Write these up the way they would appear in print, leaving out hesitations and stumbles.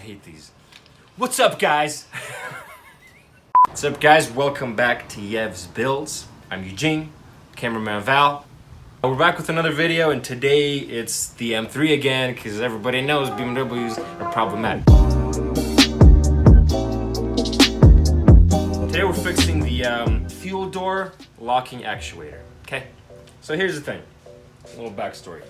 hate these. What's up, guys? What's up, guys? Welcome back to Yev's Builds. I'm Eugene, cameraman Val. We're back with another video, and today it's the M3 again, because everybody knows BMWs are problematic. Today we're fixing the fuel door locking actuator, okay? So here's the thing, a little backstory.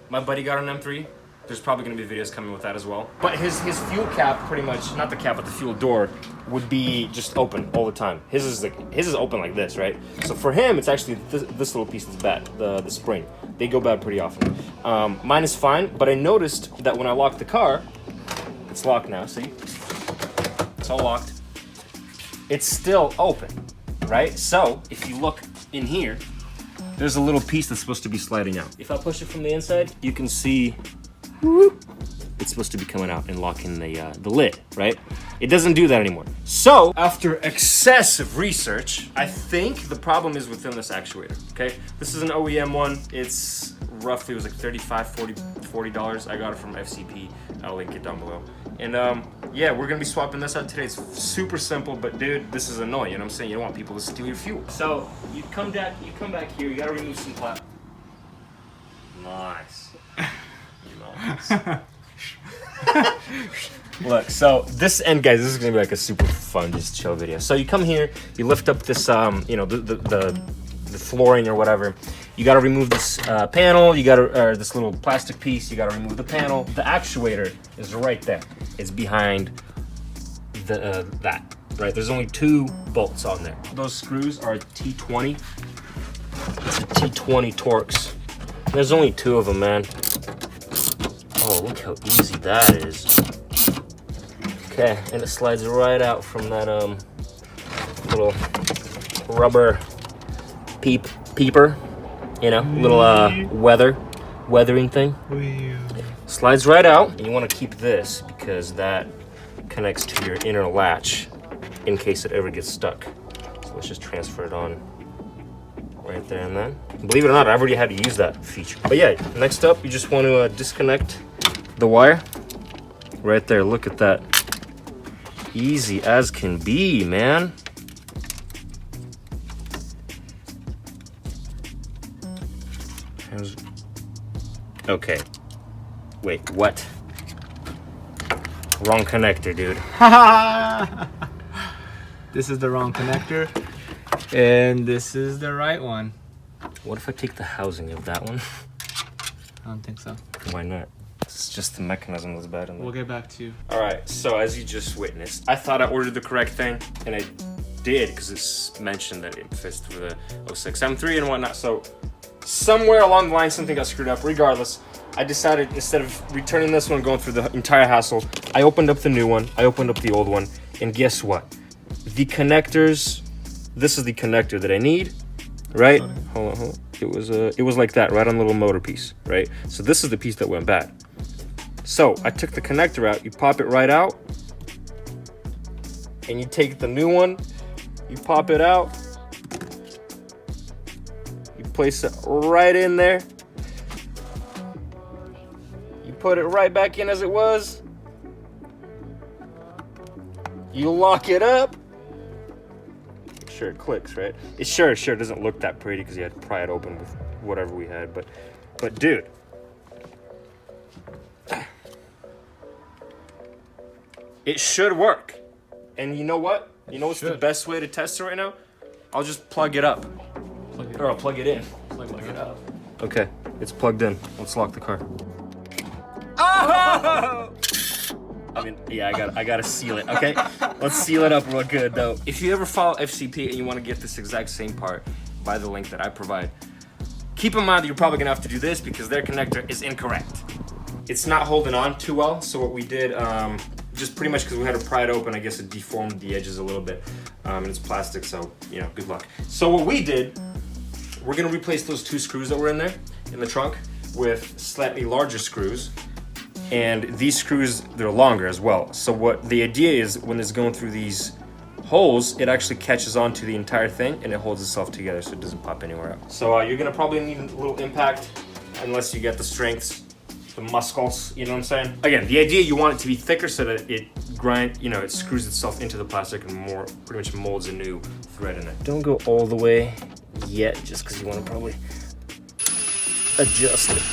My buddy got an M3. There's probably gonna be videos coming with that as well. But his fuel cap, pretty much, not the cap, but the fuel door, would be just open all the time. His is open like this, right? So for him, it's actually this little piece that's bad, the spring. They go bad pretty often. Mine is fine, but I noticed that when I locked the car, it's locked now, see? It's all locked. It's still open, right? So if you look in here, there's a little piece that's supposed to be sliding out. If I push it from the inside, you can see it's supposed to be coming out and locking the lid, right? It doesn't do that anymore. So after excessive research, I think the problem is within this actuator, okay? This is an OEM one. It's roughly, it was like $40. I got it from FCP. I'll link it down below. And yeah, we're gonna be swapping this out today. It's super simple, but dude, this is annoying. You know what I'm saying? You don't want people to steal your fuel. So you come back here, you gotta remove some plastic. Nice. Look, so this, and guys, this is gonna be like a super fun, just chill video. So you come here, you lift up this, you know, the flooring or whatever. You gotta remove this panel. You gotta, this little plastic piece. You gotta remove the panel. The actuator is right there. It's behind the that. Right. There's only 2 bolts on there. Those screws are T20. It's a T20 Torx. There's only 2 of them, man. Oh, look how easy that is. Okay, and it slides right out from that little rubber peeper, you know, little weathering thing. Slides right out, and you want to keep this because that connects to your inner latch in case it ever gets stuck. So let's just transfer it on right there and then. Believe it or not, I've already had to use that feature. But yeah, next up, you just want to disconnect the wire right there. Look at that. Easy as can be, man. Okay. Wait, what? Wrong connector, dude. This is the wrong connector, and this is the right one. What if I take the housing of that one? I don't think so. Why not? It's just the mechanism that's bad in there. We'll get back to you. All right, so as you just witnessed, I thought I ordered the correct thing, and I did because it's mentioned that it fits for the 06 M3 and whatnot. So somewhere along the line, something got screwed up. Regardless, I decided instead of returning this one, going through the entire hassle, I opened up the new one, I opened up the old one, and guess what? The connectors, this is the connector that I need, right? Hold on. It was like that, right on the little motor piece, right? So this is the piece that went bad. So I took the connector out, you pop it right out, and you take the new one, you pop it out, you place it right in there, you put it right back in as it was, you lock it up. Sure, it clicks, right? It sure doesn't look that pretty because you had to pry it open with whatever we had, but dude, it should work. And you know what? You know what's the best way to test it right now? I'll just plug it up. Or I'll plug it in. Plug it up. Okay, it's plugged in. Let's lock the car. Oh! I mean, yeah, I gotta seal it, okay? Let's seal it up real good, though. If you ever follow FCP and you want to get this exact same part, by the link that I provide, keep in mind that you're probably gonna have to do this because their connector is incorrect. It's not holding on too well, so what we did, just pretty much because we had to pry it open, I guess it deformed the edges a little bit, and it's plastic, so, you know, good luck. So what we did, we're gonna replace those 2 screws that were in there, in the trunk, with slightly larger screws. And these screws, they're longer as well. So what the idea is, when it's going through these holes, it actually catches onto the entire thing and it holds itself together so it doesn't pop anywhere else. So you're gonna probably need a little impact unless you get the strengths the muscles, you know what I'm saying? Again, the idea, you want it to be thicker so that it it screws itself into the plastic and pretty much molds a new thread in it. Don't go all the way yet, just because you want to probably adjust it.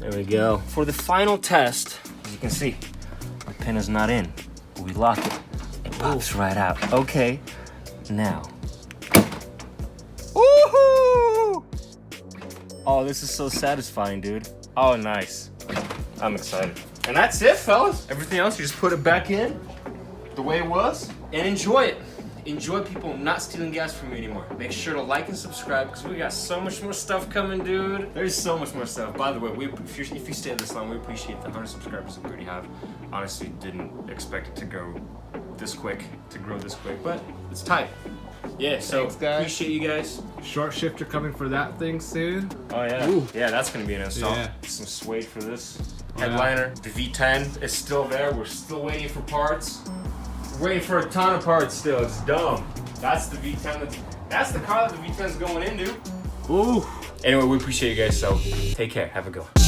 There we go. For the final test, as you can see, the pin is not in. We lock it, it pops right out. Okay, now. Woohoo! Oh, this is so satisfying, dude. Oh, nice. I'm excited. And that's it, fellas. Everything else, you just put it back in the way it was and enjoy it. Enjoy people not stealing gas from you anymore. Make sure to like and subscribe because we got so much more stuff coming, dude. There's so much more stuff. By the way, if you stayed this long, we appreciate the 100 subscribers that we already have. Honestly, didn't expect it to go this quick, to grow this quick, but it's tight. Yeah, so thanks, guys. Appreciate you guys. Short shifter coming for that thing soon. Oh yeah. Ooh. Yeah, that's gonna be an install. Yeah. Some suede for this. Oh, Headliner. The V10 is still there. We're still waiting for parts. We're waiting for a ton of parts still. It's dumb. That's the V10. That's the car that the V10's going into. Ooh. Anyway, we appreciate you guys, so take care. Have a good one.